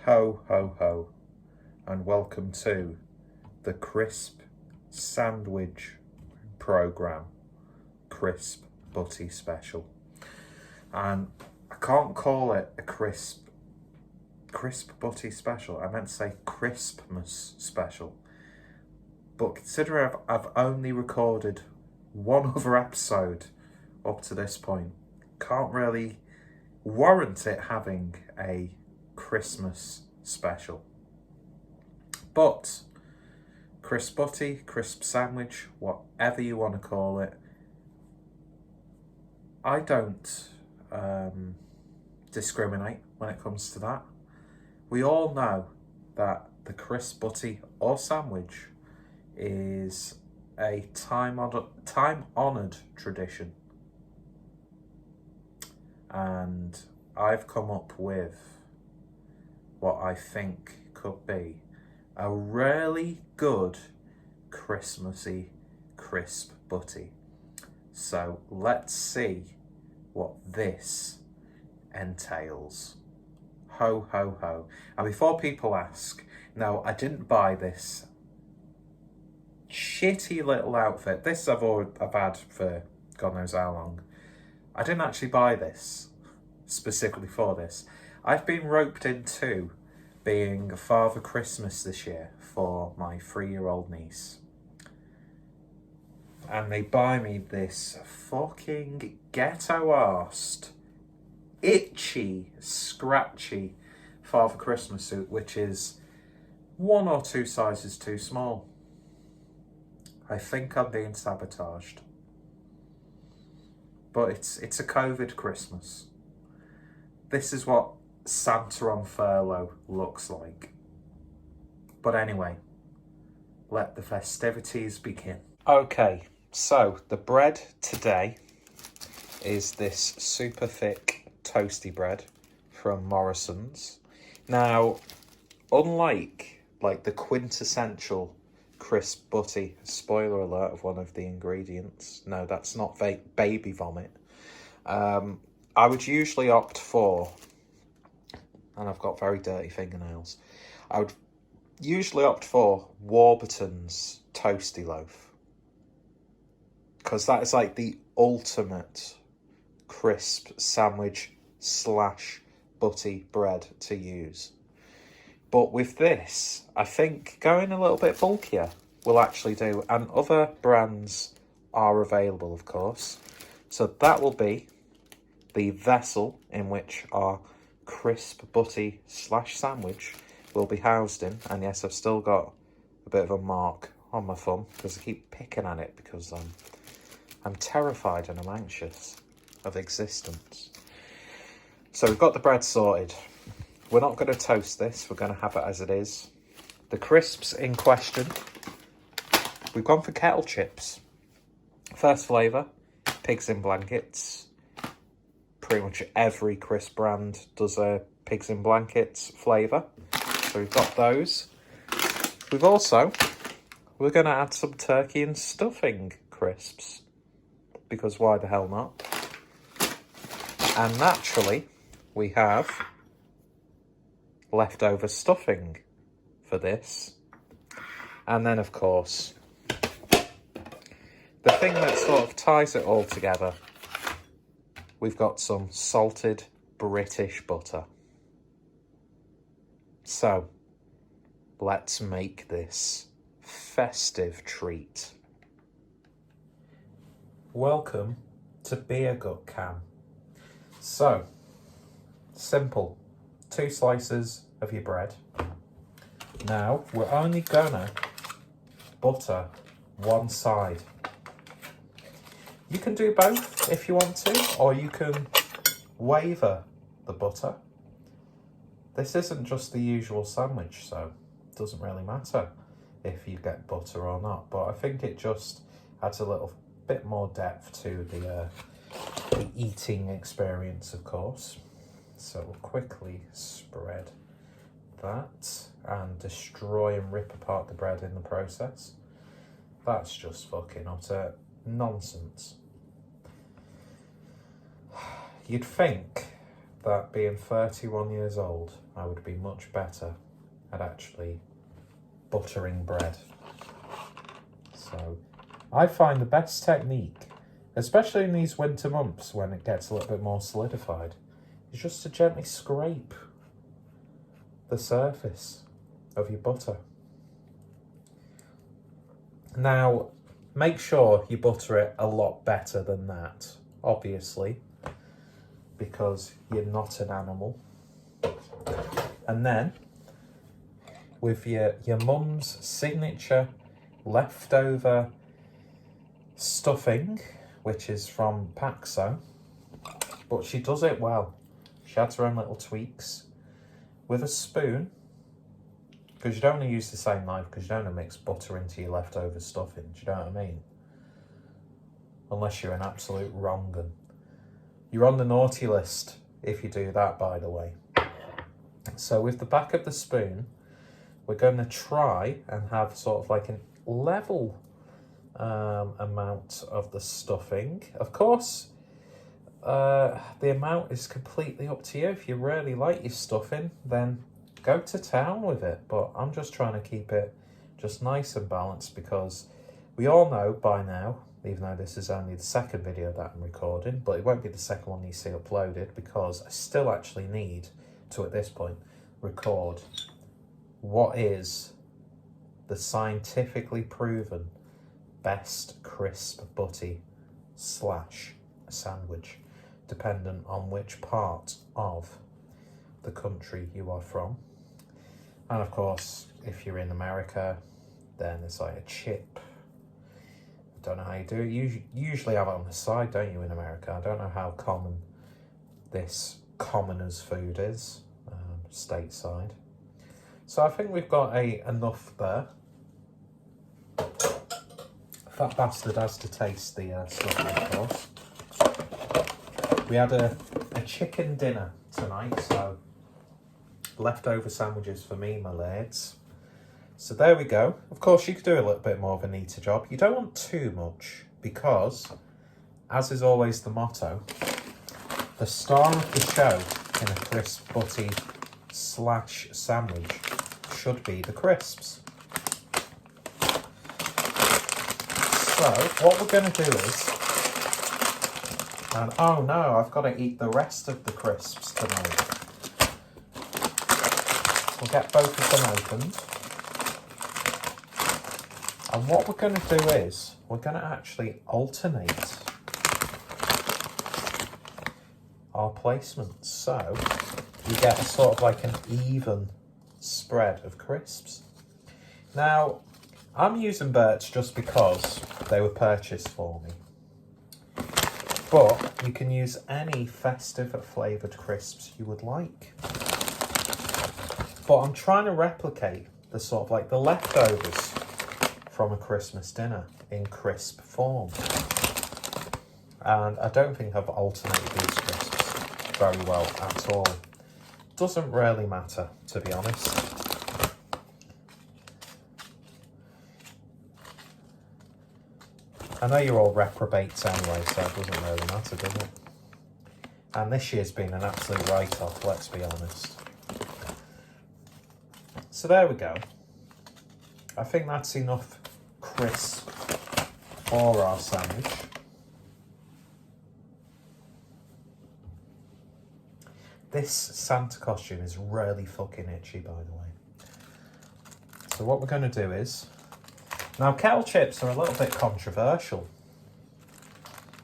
Ho, ho, ho, and welcome to the crisp sandwich programme, Crisp Butty Special. And I can't call it a crisp Butty Special. I meant to say Crispmas Special. But considering I've only recorded one other episode up to this point, can't really warrant it having a Christmas special. But crisp butty, crisp sandwich, whatever you want to call it, I don't discriminate when it comes to that. We all know that the crisp butty or sandwich is a time-honoured tradition. And I've come up with what I think could be a really good Christmassy crisp butty. So let's see what this entails. Ho, ho, ho. And before people ask, no, I didn't buy this shitty little outfit. This I've had for God knows how long. I didn't actually buy this specifically for this. I've been roped into being Father Christmas this year for my 3-year-old niece. And they buy me this fucking ghetto-arsed, itchy, scratchy Father Christmas suit, which is 1 or 2 sizes too small. I think I'm being sabotaged. But it's a COVID Christmas. This is what Santa on furlough looks like. But anyway, let the festivities begin. Okay, so the bread today is this super thick toasty bread from Morrison's. Now, unlike the quintessential crisp butty, spoiler alert of one of the ingredients, no, that's not baby vomit, I would usually opt for, and I've got very dirty fingernails, I would usually opt for Warburton's toasty loaf, because that is like the ultimate crisp sandwich / butty bread to use. But with this, I think going a little bit bulkier will actually do, and other brands are available, of course. So that will be the vessel in which our crisp butty / sandwich will be housed in. And yes, I've still got a bit of a mark on my thumb because I keep picking at it because I'm terrified and I'm anxious of existence. So we've got the bread sorted. We're not going to toast this, we're going to have it as it is. The crisps in question, we've gone for kettle chips. First flavour, pigs in blankets. Pretty much every crisp brand does a pigs in blankets flavour. So we've got those. We're going to add some turkey and stuffing crisps. Because why the hell not? And naturally, we have leftover stuffing for this. And then, of course, the thing that sort of ties it all together, we've got some salted British butter. So, let's make this festive treat. Welcome to Beer Gut Cam. So, simple. 2 slices of your bread. Now, we're only gonna butter one side. You can do both if you want to, or you can waver the butter. This isn't just the usual sandwich, so it doesn't really matter if you get butter or not, but I think it just adds a little bit more depth to the eating experience, of course. So we'll quickly spread that and destroy and rip apart the bread in the process. That's just fucking utter nonsense. You'd think that being 31 years old, I would be much better at actually buttering bread. So I find the best technique, especially in these winter months when it gets a little bit more solidified, is just to gently scrape the surface of your butter. Now, make sure you butter it a lot better than that, obviously, because you're not an animal. And then, with your mum's signature leftover stuffing, which is from Paxo, but she does it well. She adds her own little tweaks. With a spoon, because you don't want to use the same knife, because you don't want to mix butter into your leftover stuffing, do you know what I mean? Unless you're an absolute wrong-un. You're on the naughty list if you do that, by the way. So with the back of the spoon, we're going to try and have sort of like a level amount of the stuffing. Of course, the amount is completely up to you. If you really like your stuffing, then go to town with it. But I'm just trying to keep it just nice and balanced, because we all know by now, even though this is only the second video that I'm recording, but it won't be the second one you see uploaded, because I still actually need to, at this point, record what is the scientifically proven best crisp butty / sandwich, dependent on which part of the country you are from. And of course, if you're in America, then it's like a chip. I don't know how you do it. You usually have it on the side, don't you, in America? I don't know how common this commoner's food is stateside. So I think we've got enough there. That bastard has to taste the stuffing, of course. We had a chicken dinner tonight, so leftover sandwiches for me, my lads. So there we go. Of course, you could do a little bit more of a neater job. You don't want too much, because, as is always the motto, the star of the show in a crisp butty / sandwich should be the crisps. So what we're going to do is, and oh no, I've got to eat the rest of the crisps tonight. We'll get both of them opened. And what we're going to do is, we're going to actually alternate our placements. So you get a sort of like an even spread of crisps. Now, I'm using Bert's just because they were purchased for me. But you can use any festive flavoured crisps you would like. But I'm trying to replicate the sort of like the leftovers from a Christmas dinner in crisp form. And I don't think I've alternated these crisps very well at all. Doesn't really matter, to be honest. I know you're all reprobates anyway, so it doesn't really matter, does it? And this year's been an absolute write-off, let's be honest. So there we go. I think that's enough crisp for our sandwich. This Santa costume is really fucking itchy, by the way. So what we're going to do is, now kettle chips are a little bit controversial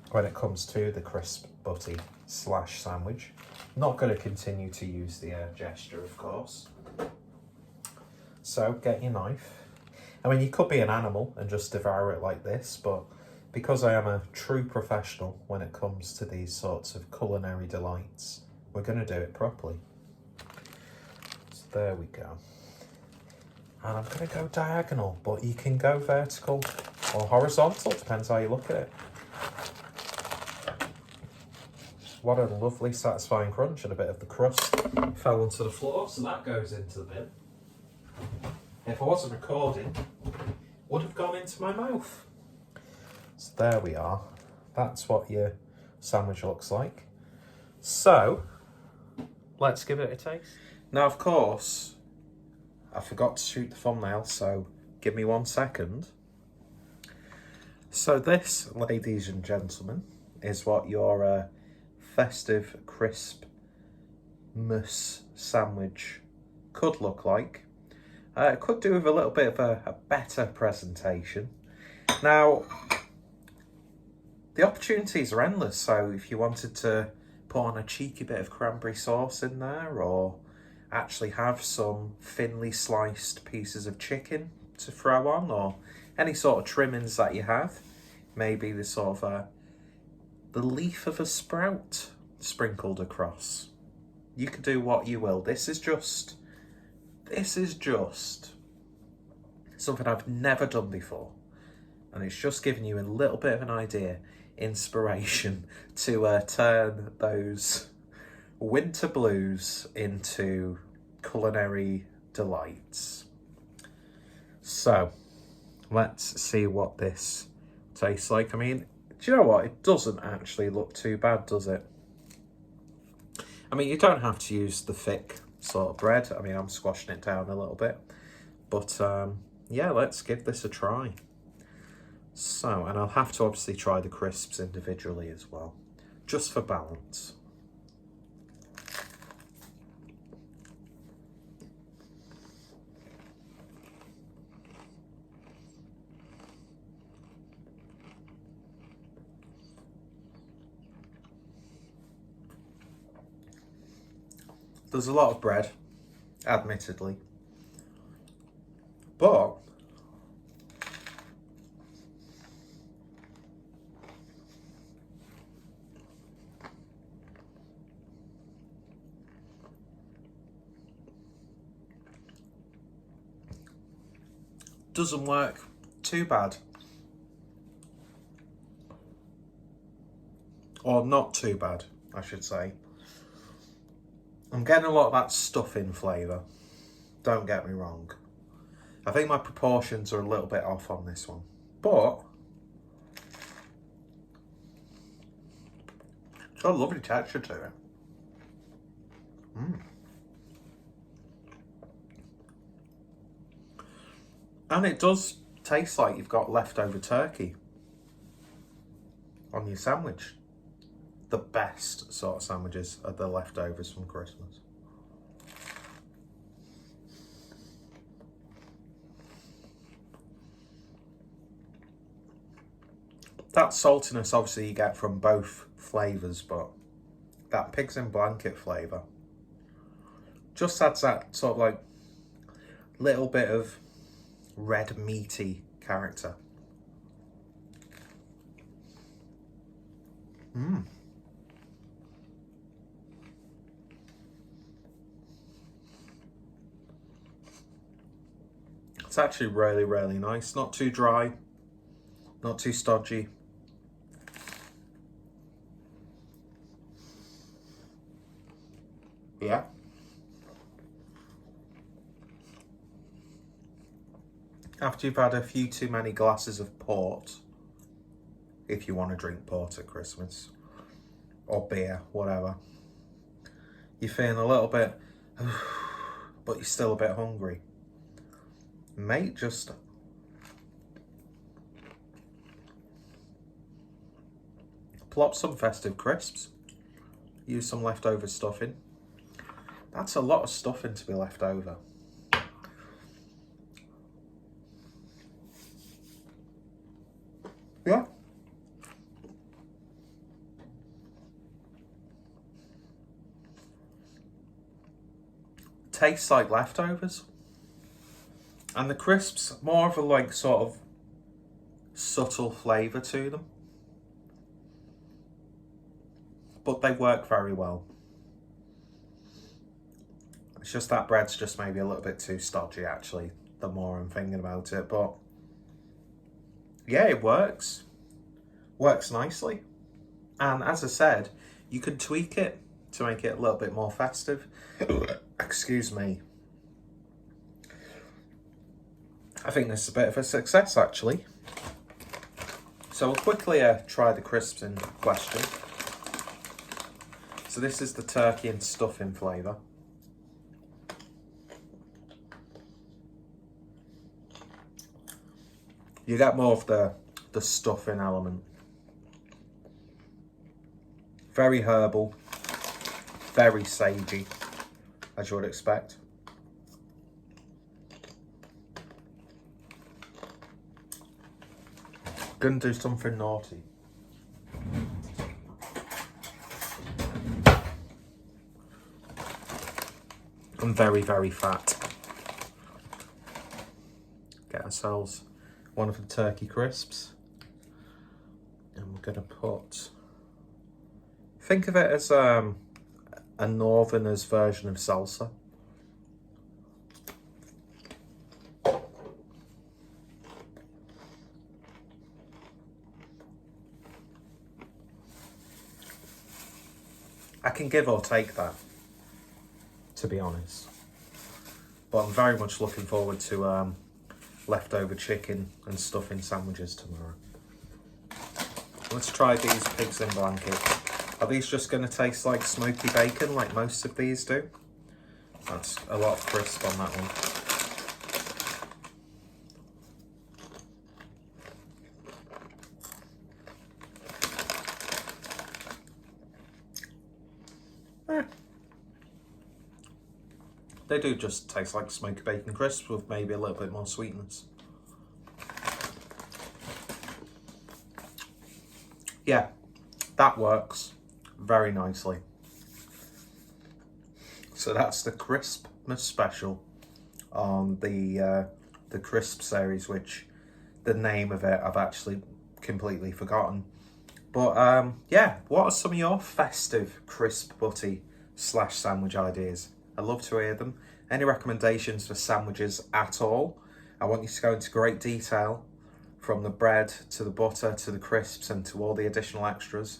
when it comes to the crisp butty / sandwich. Not going to continue to use the gesture, of course. So get your knife. I mean, you could be an animal and just devour it like this, but because I am a true professional when it comes to these sorts of culinary delights, we're going to do it properly. So there we go. And I'm going to go diagonal, but you can go vertical or horizontal, depends how you look at it. What a lovely satisfying crunch, and a bit of the crust fell onto the floor, so that goes into the bin. If I wasn't recording, would have gone into my mouth. So there we are. That's what your sandwich looks like. So, let's give it a taste. Now, of course, I forgot to shoot the thumbnail, so give me 1 second. So this, ladies and gentlemen, is what your festive Crispmas sandwich could look like. It could do with a little bit of a better presentation. Now, the opportunities are endless, so if you wanted to put on a cheeky bit of cranberry sauce in there, or actually have some thinly sliced pieces of chicken to throw on, or any sort of trimmings that you have, maybe the sort of the leaf of a sprout sprinkled across. You could do what you will. This is just something I've never done before, and it's just giving you a little bit of an idea, inspiration to turn those winter blues into culinary delights. So let's see what this tastes like. I mean, do you know what? It doesn't actually look too bad, does it? I mean, you don't have to use the thick sort of bread. I mean, I'm squashing it down a little bit. But yeah, let's give this a try. So, and I'll have to obviously try the crisps individually as well, just for balance. There's a lot of bread, admittedly, but doesn't work too bad. Or not too bad, I should say. I'm getting a lot of that stuffing flavour, don't get me wrong. I think my proportions are a little bit off on this one, but it's got a lovely texture to it. And it does taste like you've got leftover turkey on your sandwich. The best sort of sandwiches are the leftovers from Christmas. That saltiness obviously you get from both flavours, but that pigs in blanket flavour just adds that sort of like little bit of red meaty character. It's actually really, really nice. Not too dry, not too stodgy. Yeah. After you've had a few too many glasses of port, if you want to drink port at Christmas, or beer, whatever, you're feeling a little bit, but you're still a bit hungry. Mate, just plop some festive crisps, use some leftover stuffing. That's a lot of stuffing to be left over. Yeah. Tastes like leftovers. And the crisps, more of a like sort of subtle flavour to them. But they work very well. It's just that bread's just maybe a little bit too stodgy actually, the more I'm thinking about it. But yeah, it works. Works nicely. And as I said, you could tweak it to make it a little bit more festive. Excuse me. I think this is a bit of a success actually. So we'll quickly try the crisps in question. So this is the turkey and stuffing flavour. You get more of the stuffing element. Very herbal, very sagey, as you would expect. Gonna do something naughty. I'm very, very fat. Get ourselves one of the turkey crisps. And we're gonna put, think of it as a northerner's version of salsa. I can give or take that, to be honest. But I'm very much looking forward to leftover chicken and stuffing sandwiches tomorrow. Let's try these pigs in blankets. Are these just going to taste like smoky bacon like most of these do? That's a lot of crisp on that one. They do just taste like smoky bacon crisps with maybe a little bit more sweetness. Yeah, that works very nicely. So that's the Crispmas special on the crisp series, which the name of it I've actually completely forgotten. But yeah, what are some of your festive crisp butty / sandwich ideas? I'd love to hear them. Any recommendations for sandwiches at all? I want you to go into great detail, from the bread to the butter to the crisps and to all the additional extras.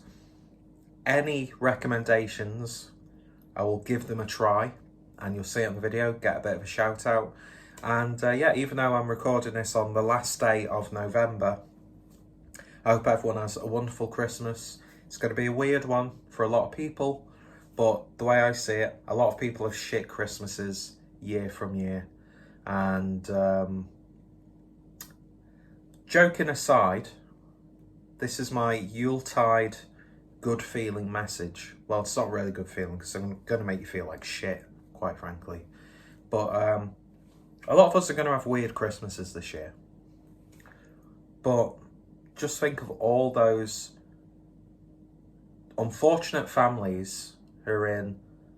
Any recommendations, I will give them a try, and you'll see it in the video, get a bit of a shout out. And yeah, even though I'm recording this on the last day of November, I hope everyone has a wonderful Christmas. It's going to be a weird one for a lot of people, but the way I see it, a lot of people have shit Christmases year from year. And joking aside, this is my Yuletide good feeling message. Well, it's not really good feeling because I'm going to make you feel like shit, quite frankly. But a lot of us are going to have weird Christmases this year. But just think of all those unfortunate families who are in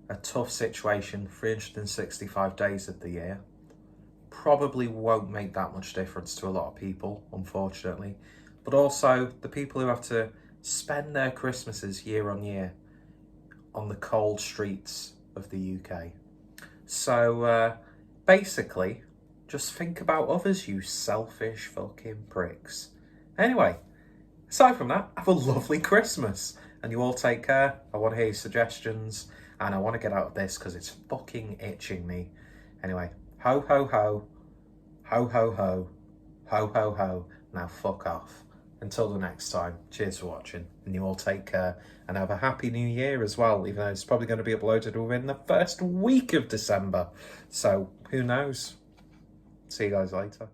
a tough situation 365 days of the year. Probably won't make that much difference to a lot of people, unfortunately. But also the people who have to spend their Christmases year on year on the cold streets of the UK. So basically, just think about others, you selfish fucking pricks. Anyway, aside from that, have a lovely Christmas. And you all take care. I want to hear your suggestions. And I want to get out of this because it's fucking itching me. Anyway, ho, ho, ho. Ho, ho, ho. Ho, ho, ho. Now fuck off. Until the next time, cheers for watching. And you all take care. And have a happy new year as well. Even though it's probably going to be uploaded within the first week of December. So, who knows? See you guys later.